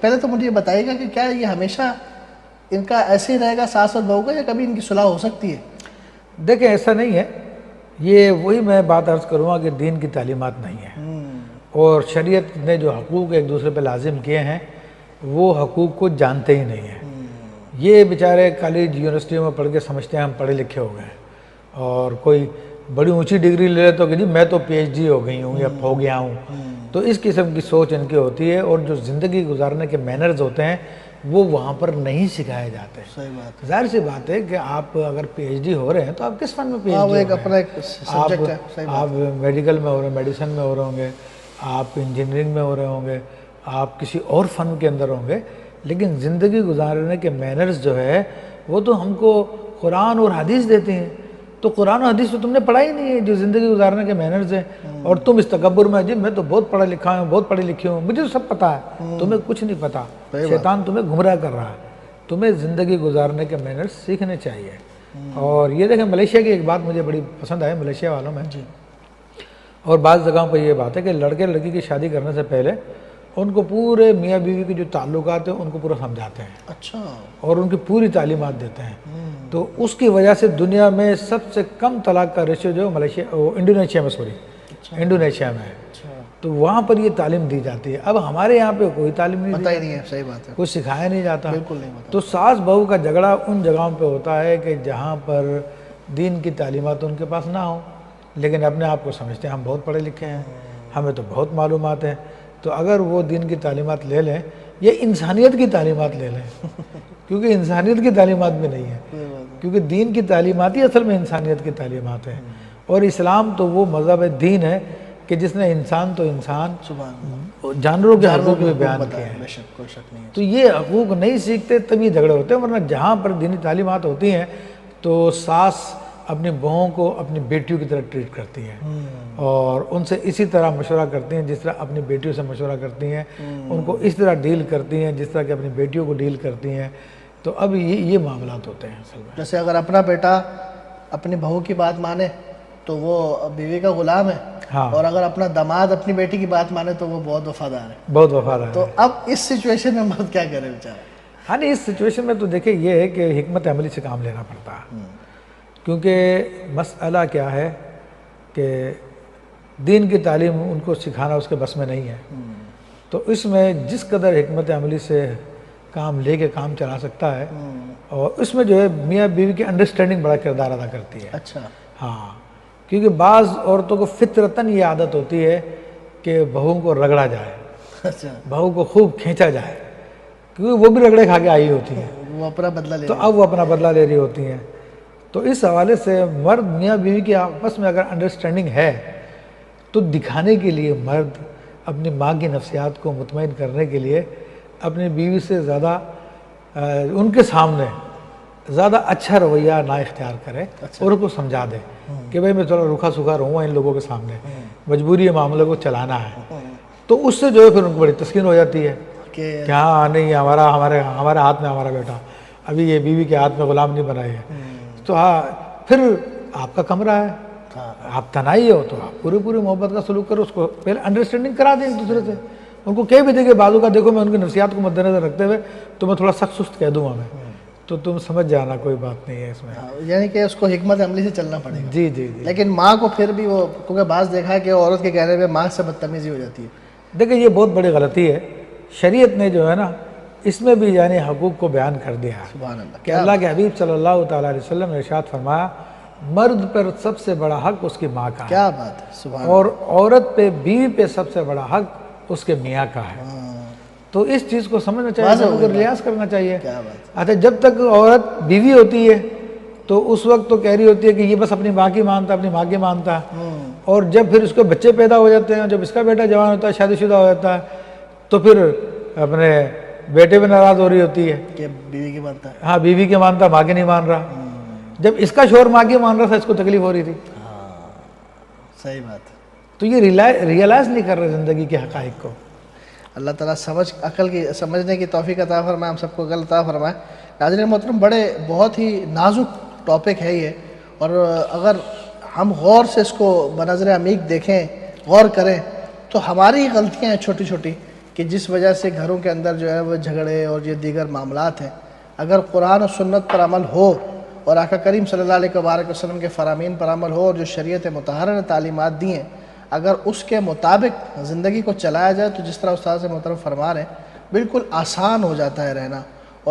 پہلے تو مجھے یہ بتائیے گا کہ کیا یہ ہمیشہ ان کا ایسے ہی رہے گا ساس اور بہو کا، یا کبھی ان کی صلح ہو سکتی ہے؟ دیکھیں ایسا نہیں ہے، یہ وہی میں بات عرض کروں گا کہ دین کی تعلیمات نہیں ہیں، اور شریعت نے جو حقوق ایک دوسرے پہ لازم کیے ہیں وہ حقوق کو جانتے ہی نہیں ہیں۔ یہ بیچارے کالج یونیورسٹیوں میں پڑھ کے سمجھتے ہیں ہم پڑھے لکھے ہو گئے ہیں، اور کوئی بڑی اونچی ڈگری لے تو کہ جی میں تو پی ایچ ڈی ہو گئی ہوں یا ہو گیا ہوں، تو اس قسم کی سوچ ان کی ہوتی ہے، اور جو زندگی گزارنے کے مینرز ہوتے ہیں وہ وہاں پر نہیں سکھائے جاتے۔ صحیح بات ہے، ظاہر سی بات ہے کہ آپ اگر پی ایچ ڈی ہو رہے ہیں تو آپ کس فن میں پی ایچ ڈی وہ ایک ہو اپنا رہے ایک ہیں؟ سبجیکٹ ہے۔ صحیح بات آپ میڈیکل میں ہو رہے ہیں، میڈیسن میں ہو رہے ہوں گے، آپ انجینئرنگ میں ہو رہے ہوں گے، آپ کسی اور فن کے اندر ہوں گے، لیکن زندگی گزارنے کے مینرز جو ہے وہ تو ہم کو قرآن اور حدیث دیتے ہیں، تو قرآن و حدیث تو تم نے پڑھا ہی نہیں ہے جو زندگی گزارنے کے مینرز ہیں، اور تم اس تکبر میں جی میں تو بہت پڑھا لکھا ہوں، بہت پڑھی لکھی ہوں، مجھے تو سب پتہ ہے، تمہیں کچھ نہیں پتہ، شیطان تمہیں گمراہ کر رہا ہے۔ تمہیں زندگی گزارنے کے مینرز سیکھنے چاہیے۔ اور یہ دیکھیں ملیشیا کی ایک بات مجھے بڑی پسند آئی ملیشیا والوں میں، اور بعض جگہوں پہ یہ بات ہے کہ لڑکے لڑکی کی شادی کرنے سے پہلے ان کو پورے میاں بیوی کے جو تعلقات ہیں ان کو پورا سمجھاتے ہیں، اچھا، اور ان کی پوری تعلیمات دیتے ہیں۔ تو اس کی وجہ سے دنیا میں سب سے کم طلاق کا ریشیو جو انڈونیشیا میں ہے، تو وہاں پر یہ تعلیم دی جاتی ہے۔ اب ہمارے یہاں پہ کوئی تعلیم نہیں پتہ ہی نہیں ہے۔ صحیح بات ہے، کوئی سکھایا نہیں جاتا۔ بالکل نہیں پتہ۔ تو ساس بہو کا جھگڑا ان جگہوں پہ ہوتا ہے کہ جہاں پر دین کی تعلیمات ان کے پاس نہ ہوں، لیکن اپنے آپ کو سمجھتے ہیں ہم بہت پڑھے لکھے ہیں، ہمیں تو بہت معلومات ہیں۔ تو اگر وہ دین کی تعلیمات لے لیں یا انسانیت کی تعلیمات لے لیں، کیونکہ انسانیت کی تعلیمات بھی نہیں ہے، کیونکہ دین کی تعلیمات ہی اصل میں انسانیت کی تعلیمات ہیں، اور اسلام تو وہ مذہب دین ہے کہ جس نے انسان تو انسان جانوروں کے حقوق بھی بیان کیے ہیں۔ بے شک، کوئی شک نہیں ہے۔ تو یہ حقوق نہیں سیکھتے تب یہ جھگڑے ہوتے ہیں، ورنہ جہاں پر دینی تعلیمات ہوتی ہیں تو ساس اپنی بہوؤں کو اپنی بیٹیوں کی طرح ٹریٹ کرتی ہیں، اور ان سے اسی طرح مشورہ کرتی ہیں جس طرح اپنی بیٹیوں سے مشورہ کرتی ہیں، ان کو اس طرح ڈیل کرتی ہیں جس طرح کہ اپنی بیٹیوں کو ڈیل کرتی ہیں۔ تو اب یہ معاملات ہوتے ہیں اصل میں۔ جیسے اگر اپنا بیٹا اپنی بہو کی بات مانے تو وہ بیوی کا غلام ہے، اور اگر اپنا داماد اپنی بیٹی کی بات مانے تو وہ بہت وفادار ہے۔ بہت وفادار ہے۔ تو اب اس سچویشن میں مرد کیا کرے بیچارہ؟ ہاں نہیں، اس سچویشن میں تو دیکھیں یہ ہے کہ حکمت عملی سے کام لینا پڑتا ہے، کیونکہ مسئلہ کیا ہے کہ دین کی تعلیم ان کو سکھانا اس کے بس میں نہیں ہے، تو اس میں جس قدر حکمت عملی سے کام لے کے کام چلا سکتا ہے، اور اس میں جو ہے میاں بیوی کی انڈرسٹینڈنگ بڑا کردار ادا کرتی ہے۔ اچھا، ہاں، کیونکہ بعض عورتوں کو فطرتاً یہ عادت ہوتی ہے کہ بہوؤں کو رگڑا جائے، اچھا، بہو کو خوب کھینچا جائے، کیونکہ وہ بھی رگڑے کھا کے آئی ہوتی ہیں، وہ اپنا بدلہ لے تو اب وہ اپنا بدلہ لے رہی ہوتی ہیں۔ تو اس حوالے سے مرد میاں بیوی کی آپس میں اگر انڈرسٹینڈنگ ہے تو دکھانے کے لیے مرد اپنی ماں کی نفسیات کو مطمئن کرنے کے لیے اپنی بیوی سے زیادہ ان کے سامنے زیادہ اچھا رویہ نہ اختیار کرے، اور ان کو سمجھا دے کہ بھائی میں تھوڑا روکھا سوکھا رہوں گا ان لوگوں کے سامنے، مجبوری ہے معاملے کو چلانا ہے، تو اس سے جو ہے پھر ان کو بڑی تسکین ہو جاتی ہے کہ ہاں نہیں، ہمارے ہاتھ میں ہمارا بیٹا، ابھی یہ بیوی کے ہاتھ میں غلام نہیں بنائے ہے۔ تو ہاں، پھر آپ کا کمرہ ہے، آپ تنہائی ہو تو آپ پوری محبت کا سلوک کرو، اس کو پہلے انڈرسٹینڈنگ کرا دیں ایک دوسرے سے، ان کو کہہ بھی دیں کہ بازو کا دیکھو میں ان کی نفسیات کو مد نظر رکھتے ہوئے تو میں تھوڑا سخت سست کہہ دوں گا میں، تو تم سمجھ جانا، کوئی بات نہیں ہے اس میں۔ یعنی کہ اس کو حکمت عملی سے چلنا پڑے گا۔ جی جی جی۔ لیکن ماں کو پھر بھی وہ، کیونکہ بعض دیکھا ہے کہ عورت کے کہنے پہ ماں سے بدتمیزی ہو جاتی ہے۔ دیکھیں یہ بہت بڑی غلطی ہے، شریعت نے جو ہے نا اس میں بھی یعنی حقوق کو بیان کر دیا ہے سبحان اللہ، کہ اللہ کے حبیب صلی اللہ تعالیٰ علیہ وسلم نے ارشاد فرمایا مرد پر سب سے بڑا حق اس کی ماں کا ہے، کیا بات ہے، سبحان اور عورت پہ بیوی پہ سب سے بڑا حق اس کے میاں کا ہے۔ تو اس چیز کو سمجھنا چاہیے، ان کو ریاض کرنا چاہیے۔ کیا بات اچھا، جب تک عورت بیوی ہوتی ہے تو اس وقت تو کہہ رہی ہوتی ہے کہ یہ بس اپنی ماں کی مانتا، اپنی ماں کی مانتا ہے، اور جب پھر اس کو بچے پیدا ہو جاتے ہیں، جب اس کا بیٹا جوان ہوتا ہے، شادی شدہ ہو جاتا ہے، تو پھر اپنے بیٹے پہ ناراض ہو رہی ہوتی ہے کہ بیوی کی مانتا ہے۔ ہاں بیوی کے مانتا، ماں کے نہیں مان رہا۔ جب اس کا شوہر ماں کی مان رہا تھا اس کو تکلیف ہو رہی تھی۔ صحیح بات ہے۔ تو یہ ریئلائز نہیں کر رہے زندگی کے حقائق کو۔ اللہ تعالیٰ عقل کی سمجھنے کی توفیق عطا فرمائے، ہم سب کو عقل عطا فرمائے۔ ناظرین محترم، بہت ہی نازک ٹاپک ہے یہ، اور اگر ہم غور سے اس کو بنظر عمیق دیکھیں، غور کریں، تو ہماری غلطیاں ہیں چھوٹی چھوٹی کہ جس وجہ سے گھروں کے اندر جو ہے وہ جھگڑے اور یہ دیگر معاملات ہیں، اگر قرآن و سنت پر عمل ہو اور آقا کریم صلی اللہ علیہ وآلہ وسلم کے فرامین پر عمل ہو اور جو شریعت مطہرہ نے تعلیمات دی ہیں اگر اس کے مطابق زندگی کو چلایا جائے تو جس طرح استاد سے محترم فرما رہے ہیں بالکل آسان ہو جاتا ہے رہنا۔